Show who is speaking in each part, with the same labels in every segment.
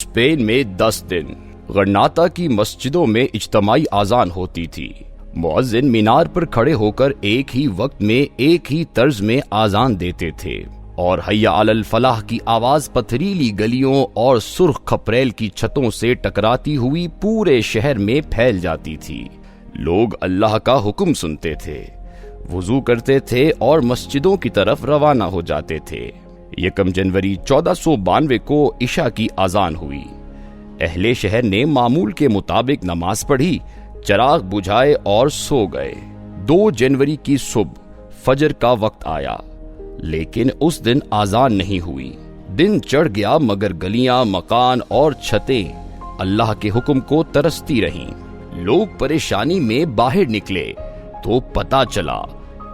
Speaker 1: Spain میں 10 دن غرناطہ کی مسجدوں میں اجتماعی اذان ہوتی تھی۔ مؤذن مینار پر کھڑے ہو کر ایک ہی وقت میں ایک ہی طرز میں اذان دیتے تھے اور حیا علی الفلاح کی آواز پتھریلی گلیوں اور سرخ کھپریل کی چھتوں سے ٹکراتی ہوئی پورے شہر میں پھیل جاتی تھی۔ لوگ اللہ کا حکم سنتے تھے، وضو کرتے تھے اور مسجدوں کی طرف روانہ ہو جاتے تھے۔ 1 جنوری 1492 کو عشاء کی اذان ہوئی۔ اہل شہر نے معمول کے مطابق نماز پڑھی، چراغ بجھائے اور سو گئے۔ 2 جنوری کی صبح فجر کا وقت آیا، لیکن اس دن اذان نہیں ہوئی۔ دن چڑھ گیا مگر گلیاں، مکان اور چھتیں اللہ کے حکم کو ترستی رہیں۔ لوگ پریشانی میں باہر نکلے تو پتہ چلا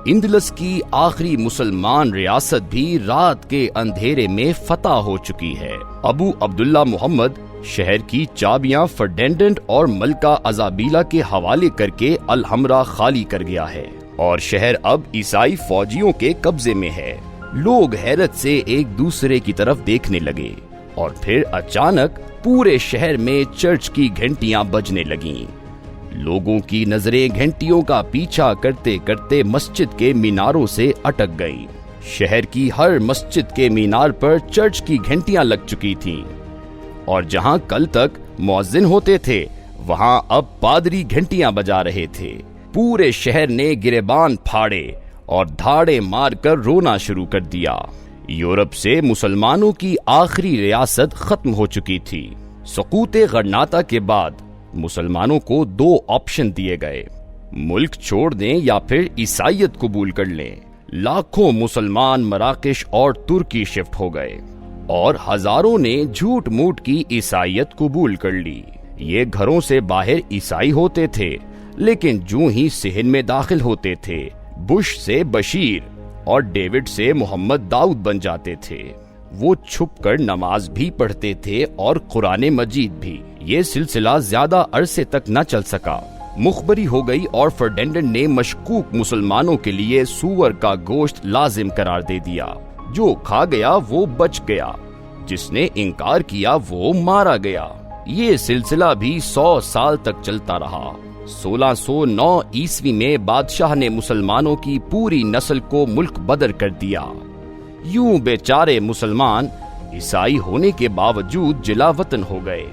Speaker 1: اندلس کی آخری مسلمان ریاست بھی رات کے اندھیرے میں فتح ہو چکی ہے۔ ابو عبداللہ محمد شہر کی چابیاں فرڈینڈنٹ اور ملکہ ازابیلا کے حوالے کر کے الحمرا خالی کر گیا ہے اور شہر اب عیسائی فوجیوں کے قبضے میں ہے۔ لوگ حیرت سے ایک دوسرے کی طرف دیکھنے لگے اور پھر اچانک پورے شہر میں چرچ کی گھنٹیاں بجنے لگیں۔ لوگوں کی نظریں گھنٹیوں کا پیچھا کرتے کرتے مسجد کے میناروں سے اٹک گئیں۔ شہر کی ہر مسجد کے مینار پر چرچ کی گھنٹیاں لگ چکی تھیں اور جہاں کل تک مؤذن ہوتے تھے وہاں اب پادری گھنٹیاں بجا رہے تھے۔ پورے شہر نے گریبان پھاڑے اور دھاڑے مار کر رونا شروع کر دیا۔ یورپ سے مسلمانوں کی آخری ریاست ختم ہو چکی تھی۔ سقوط غرناطہ کے بعد مسلمانوں کو 2 آپشن دیے گئے، ملک چھوڑ دیں یا پھر عیسائیت قبول کر لیں۔ لاکھوں مسلمان مراکش اور ترکی شفٹ ہو گئے اور ہزاروں نے جھوٹ موٹ کی عیسائیت قبول کر لی۔ یہ گھروں سے باہر عیسائی ہوتے تھے، لیکن جوں ہی صحن میں داخل ہوتے تھے بش سے بشیر اور ڈیوڈ سے محمد داؤد بن جاتے تھے۔ وہ چھپ کر نماز بھی پڑھتے تھے اور قرآن مجید بھی۔ یہ سلسلہ زیادہ عرصے تک نہ چل سکا۔ مخبری ہو گئی اور فرڈینڈنٹ نے مشکوک مسلمانوں کے لیے سور کا گوشت لازم قرار دے دیا۔ جو کھا گیا وہ بچ گیا، جس نے انکار کیا وہ مارا گیا۔ یہ سلسلہ بھی 100 سال تک چلتا رہا۔ 1609 عیسوی میں بادشاہ نے مسلمانوں کی پوری نسل کو ملک بدر کر دیا۔ یوں بیچارے مسلمان عیسائی ہونے کے باوجود جلا وطن ہو گئے۔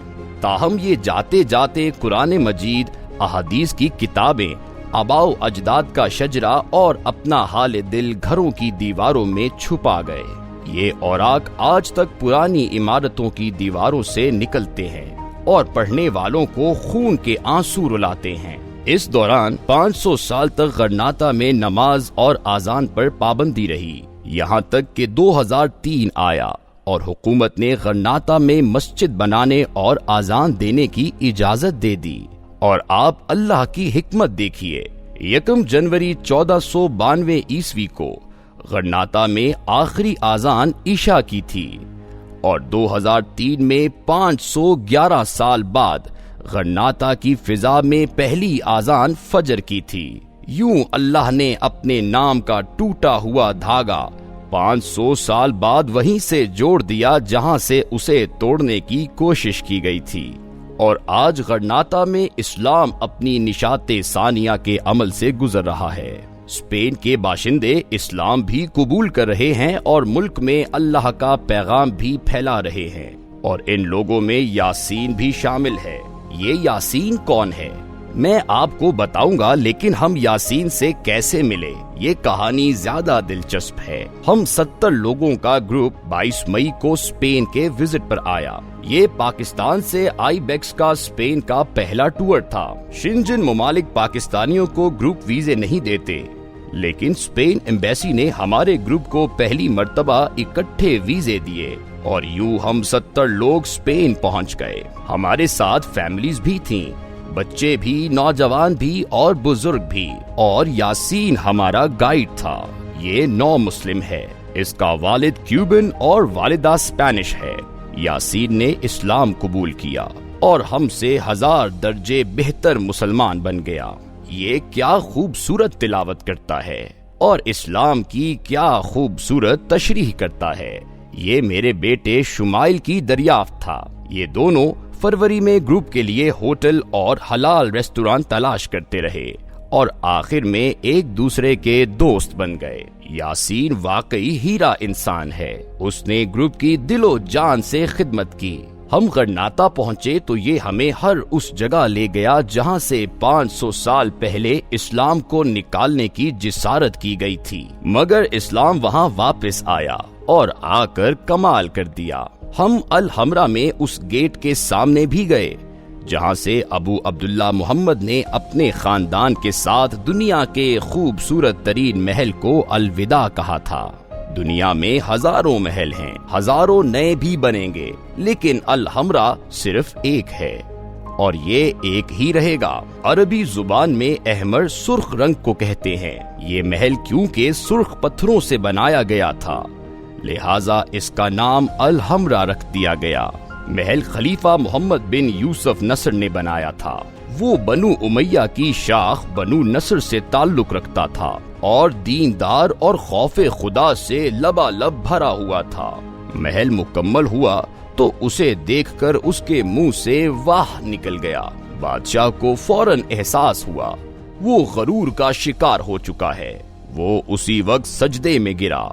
Speaker 1: تاہم یہ جاتے جاتے قرآن مجید، احادیث کی کتابیں، آباء و اجداد کا شجرہ اور اپنا حال دل گھروں کی دیواروں میں چھپا گئے۔ یہ اوراق آج تک پرانی عمارتوں کی دیواروں سے نکلتے ہیں اور پڑھنے والوں کو خون کے آنسو رلاتے ہیں۔ اس دوران 500 سال تک غرناطہ میں نماز اور اذان پر پابندی رہی، یہاں تک کہ 2003 آیا اور حکومت نے غرناطہ میں مسجد بنانے اور اذان دینے کی اجازت دے دی۔ اور آپ اللہ کی حکمت دیکھیے، 1 جنوری 1492 عیسوی کو غرناطہ میں آخری اذان عشاء کی تھی اور 2003 میں 511 سال بعد غرناطہ کی فضا میں پہلی اذان فجر کی تھی۔ یوں اللہ نے اپنے نام کا ٹوٹا ہوا دھاگا 500 سال بعد وہیں سے جوڑ دیا جہاں سے اسے توڑنے کی کوشش کی گئی تھی، اور آج غرناطہ میں اسلام اپنی نشاط ثانیہ کے عمل سے گزر رہا ہے۔ اسپین کے باشندے اسلام بھی قبول کر رہے ہیں اور ملک میں اللہ کا پیغام بھی پھیلا رہے ہیں، اور ان لوگوں میں یاسین بھی شامل ہے۔ یہ یاسین کون ہے؟ میں آپ کو بتاؤں گا، لیکن ہم یاسین سے کیسے ملے یہ کہانی زیادہ دلچسپ ہے۔ ہم 70 لوگوں کا گروپ 22 مئی کو اسپین کے وزٹ پر آیا۔ یہ پاکستان سے آئی بیکس کا اسپین کا پہلا ٹور تھا۔ شنجن ممالک پاکستانیوں کو گروپ ویزے نہیں دیتے، لیکن اسپین ایمبیسی نے ہمارے گروپ کو پہلی مرتبہ اکٹھے ویزے دیے اور یوں ہم 70 لوگ اسپین پہنچ گئے۔ ہمارے ساتھ فیملیز بھی تھیں، بچے بھی، نوجوان بھی اور بزرگ بھی، اور یاسین ہمارا گائیڈ تھا۔ یہ نو مسلم ہے، اس کا والد کیوبن اور والدہ اسپینش ہے۔ یاسین نے اسلام قبول کیا اور ہم سے 1000 درجے بہتر مسلمان بن گیا۔ یہ کیا خوبصورت تلاوت کرتا ہے اور اسلام کی کیا خوبصورت تشریح کرتا ہے۔ یہ میرے بیٹے شمائل کی دریافت تھا۔ یہ دونوں فروری میں گروپ کے لیے ہوٹل اور حلال ریسٹوران تلاش کرتے رہے اور آخر میں ایک دوسرے کے دوست بن گئے۔ یاسین واقعی ہیرا انسان ہے، اس نے گروپ کی دل و جان سے خدمت کی۔ ہم غرناطہ پہنچے تو یہ ہمیں ہر اس جگہ لے گیا جہاں سے 500 سال پہلے اسلام کو نکالنے کی جسارت کی گئی تھی، مگر اسلام وہاں واپس آیا اور آ کر کمال کر دیا۔ ہم الحمرا میں اس گیٹ کے سامنے بھی گئے جہاں سے ابو عبداللہ محمد نے اپنے خاندان کے ساتھ دنیا کے خوبصورت ترین محل کو الوداع کہا تھا۔ دنیا میں ہزاروں محل ہیں، ہزاروں نئے بھی بنیں گے، لیکن الحمرا صرف ایک ہے اور یہ ایک ہی رہے گا۔ عربی زبان میں احمر سرخ رنگ کو کہتے ہیں۔ یہ محل کیونکہ سرخ پتھروں سے بنایا گیا تھا، لہٰذا اس کا نام الحمرا رکھ دیا گیا۔ محل خلیفہ محمد بن یوسف نصر نے بنایا تھا۔ وہ بنو امیہ کی شاخ بنو نصر سے تعلق رکھتا تھا اور دیندار اور خوف خدا سے لبالب بھرا ہوا تھا۔ محل مکمل ہوا تو اسے دیکھ کر اس کے منہ سے واہ نکل گیا۔ بادشاہ کو فوراً احساس ہوا وہ غرور کا شکار ہو چکا ہے۔ وہ اسی وقت سجدے میں گرا،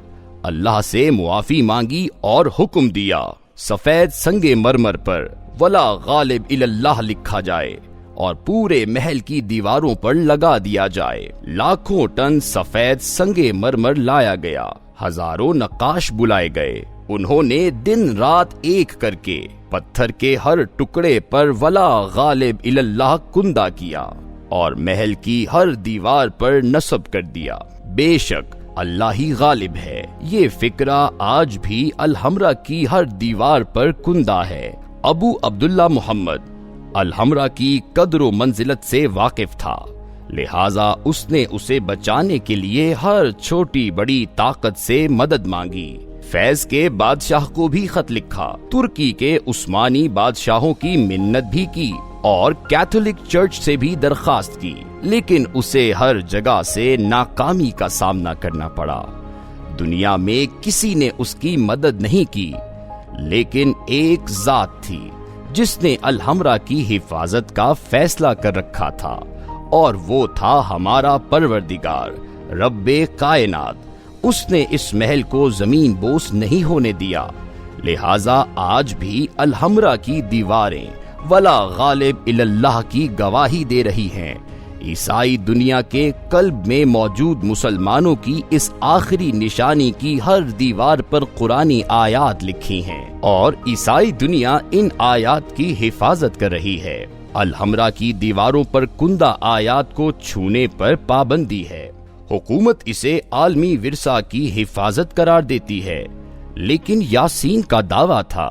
Speaker 1: اللہ سے معافی مانگی اور حکم دیا سفید سنگ مرمر پر ولا غالب الی اللہ لکھا جائے اور پورے محل کی دیواروں پر لگا دیا جائے۔ لاکھوں ٹن سفید سنگ مرمر لایا گیا، ہزاروں نقاش بلائے گئے۔ انہوں نے دن رات ایک کر کے پتھر کے ہر ٹکڑے پر ولا غالب الی اللہ کندہ کیا اور محل کی ہر دیوار پر نصب کر دیا، بے شک اللہ ہی غالب ہے۔ یہ فکرہ آج بھی الحمرا کی ہر دیوار پر کندہ ہے۔ ابو عبداللہ محمد الحمرا کی قدر و منزلت سے واقف تھا، لہٰذا اس نے اسے بچانے کے لیے ہر چھوٹی بڑی طاقت سے مدد مانگی۔ فیض کے بادشاہ کو بھی خط لکھا، ترکی کے عثمانی بادشاہوں کی منت بھی کی اور کیتھولک چرچ سے بھی درخواست کی، لیکن اسے ہر جگہ سے ناکامی کا سامنا کرنا پڑا۔ دنیا میں کسی نے اس کی مدد نہیں کی، لیکن ایک ذات تھی جس نے الحمرا کی حفاظت کا فیصلہ کر رکھا تھا، اور وہ تھا ہمارا پروردگار رب کائنات۔ اس نے اس محل کو زمین بوس نہیں ہونے دیا، لہٰذا آج بھی الحمرا کی دیواریں ولا غالب الی اللہ کی گواہی دے رہی ہیں۔ عیسائی دنیا کے قلب میں موجود مسلمانوں کی اس آخری نشانی کی ہر دیوار پر قرآنی آیات لکھی ہیں اور عیسائی دنیا ان آیات کی حفاظت کر رہی ہے۔ الحمرا کی دیواروں پر کندہ آیات کو چھونے پر پابندی ہے۔ حکومت اسے عالمی ورثہ کی حفاظت قرار دیتی ہے، لیکن یاسین کا دعویٰ تھا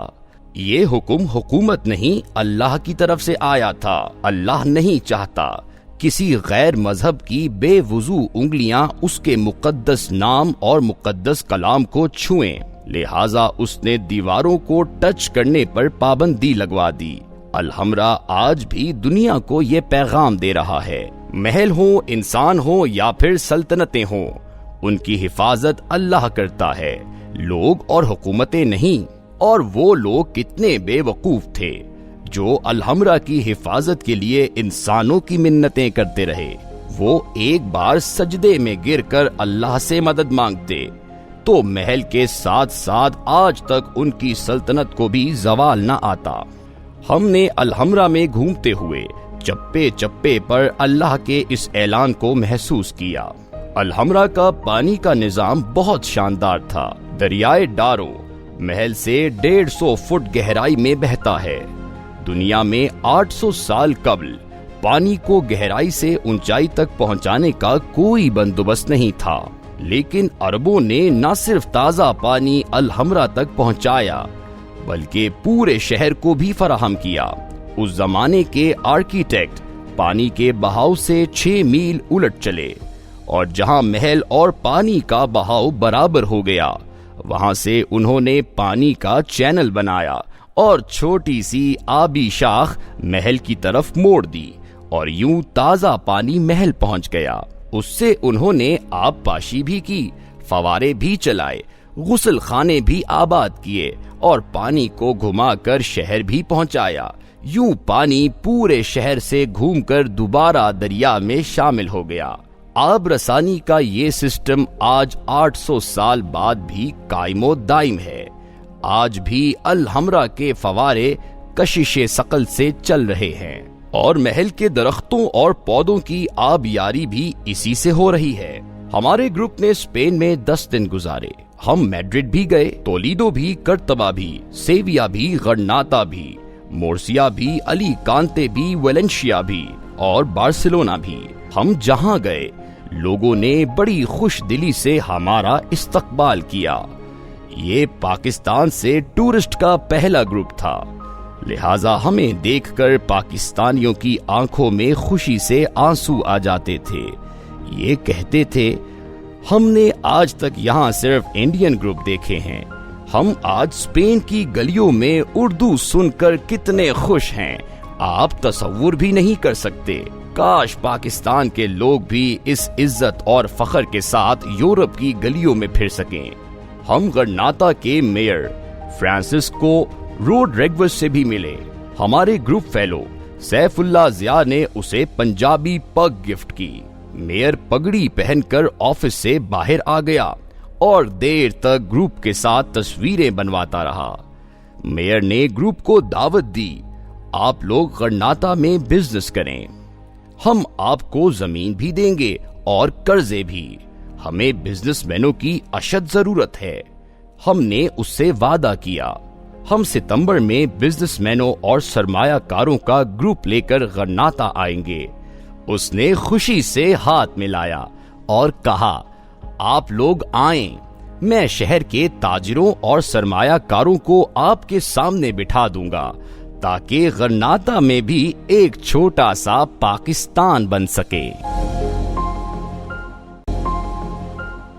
Speaker 1: یہ حکم حکومت نہیں اللہ کی طرف سے آیا تھا۔ اللہ نہیں چاہتا کسی غیر مذہب کی بے وضو انگلیاں اس کے مقدس نام اور مقدس کلام کو چھوئیں، لہٰذا اس نے دیواروں کو ٹچ کرنے پر پابندی لگوا دی۔ الحمرا آج بھی دنیا کو یہ پیغام دے رہا ہے، محل ہوں، انسان ہوں یا پھر سلطنتیں ہوں، ان کی حفاظت اللہ کرتا ہے، لوگ اور حکومتیں نہیں۔ اور وہ لوگ کتنے بے وقوف تھے جو الحمرا کی حفاظت کے لیے انسانوں کی منتیں کرتے رہے۔ وہ ایک بار سجدے میں گر کر اللہ سے مدد مانگتے تو محل کے ساتھ ساتھ آج تک ان کی سلطنت کو بھی زوال نہ آتا۔ ہم نے الحمرا میں گھومتے ہوئے چپے چپے پر اللہ کے اس اعلان کو محسوس کیا۔ الحمرا کا پانی کا نظام بہت شاندار تھا۔ دریائے ڈارو محل سے 150 فٹ گہرائی میں بہتا ہے۔ دنیا میں 800 سال قبل پانی کو گہرائی سے اونچائی تک پہنچانے کا کوئی بندوبست نہیں تھا، لیکن عربوں نے نہ صرف تازہ پانی الحمرا تک پہنچایا بلکہ پورے شہر کو بھی فراہم کیا۔ اس زمانے کے آرکیٹیکٹ پانی کے بہاؤ سے 6 میل الٹ چلے، اور جہاں محل اور پانی کا بہاؤ برابر ہو گیا وہاں سے انہوں نے پانی کا چینل بنایا اور چھوٹی سی آبی شاخ محل کی طرف موڑ دی، اور یوں تازہ پانی محل پہنچ گیا۔ اس سے انہوں نے آب پاشی بھی کی، فوارے بھی چلائے، غسل خانے بھی آباد کیے اور پانی کو گھما کر شہر بھی پہنچایا۔ یوں پانی پورے شہر سے گھوم کر دوبارہ دریا میں شامل ہو گیا۔ آب رسانی کا یہ سسٹم آج 800 سال بعد بھی قائم و دائم ہے۔ آج بھی الحمرا کے فوارے کشش ثقل سے چل رہے ہیں اور محل کے درختوں اور پودوں کی آبیاری بھی اسی سے ہو رہی ہے۔ ہمارے گروپ نے اسپین میں 10 دن گزارے۔ ہم میڈرڈ بھی گئے، تولیدو بھی، کرتبا بھی، سیویا بھی، غرناطہ بھی، مورسیا بھی، علی کانتے بھی، ویلنشیا بھی اور بارسلونا بھی۔ ہم جہاں گئے لوگوں نے بڑی خوش دلی سے ہمارا استقبال کیا۔ یہ پاکستان سے ٹورسٹ کا پہلا گروپ تھا، لہٰذا ہمیں دیکھ کر پاکستانیوں کی آنکھوں میں خوشی سے آنسو آ جاتے تھے۔ یہ کہتے تھے ہم نے آج تک یہاں صرف انڈین گروپ دیکھے ہیں، ہم آج اسپین کی گلیوں میں اردو سن کر کتنے خوش ہیں، آپ تصور بھی نہیں کر سکتے۔ کاش پاکستان کے لوگ بھی اس عزت اور فخر کے ساتھ یورپ کی گلیوں میں پھر سکیں۔ ہم غرناطہ کے میئر فرانسسکو روڈریگوس سے بھی ملے۔ ہمارے گروپ فیلو سیف اللہ ضیاء نے اسے پنجابی پگ گفٹ کی۔ میئر پگڑی پہن کر آفس سے باہر آ گیا اور دیر تک گروپ کے ساتھ تصویریں بنواتا رہا۔ میئر نے گروپ کو دعوت دی، آپ لوگ غرناطہ میں بزنس کریں، ہم آپ کو زمین بھی دیں گے اور قرضے بھی، ہمیں بزنس مینوں کی اشد ضرورت ہے۔ ہم نے اس سے وعدہ کیا ہم ستمبر میں بزنس مینوں اور سرمایہ کاروں کا گروپ لے کر غرناطہ آئیں گے۔ اس نے خوشی سے ہاتھ ملایا اور کہا آپ لوگ آئیں، میں شہر کے تاجروں اور سرمایہ کاروں کو آپ کے سامنے بٹھا دوں گا تاکہ غرناطہ میں بھی ایک چھوٹا سا پاکستان بن سکے۔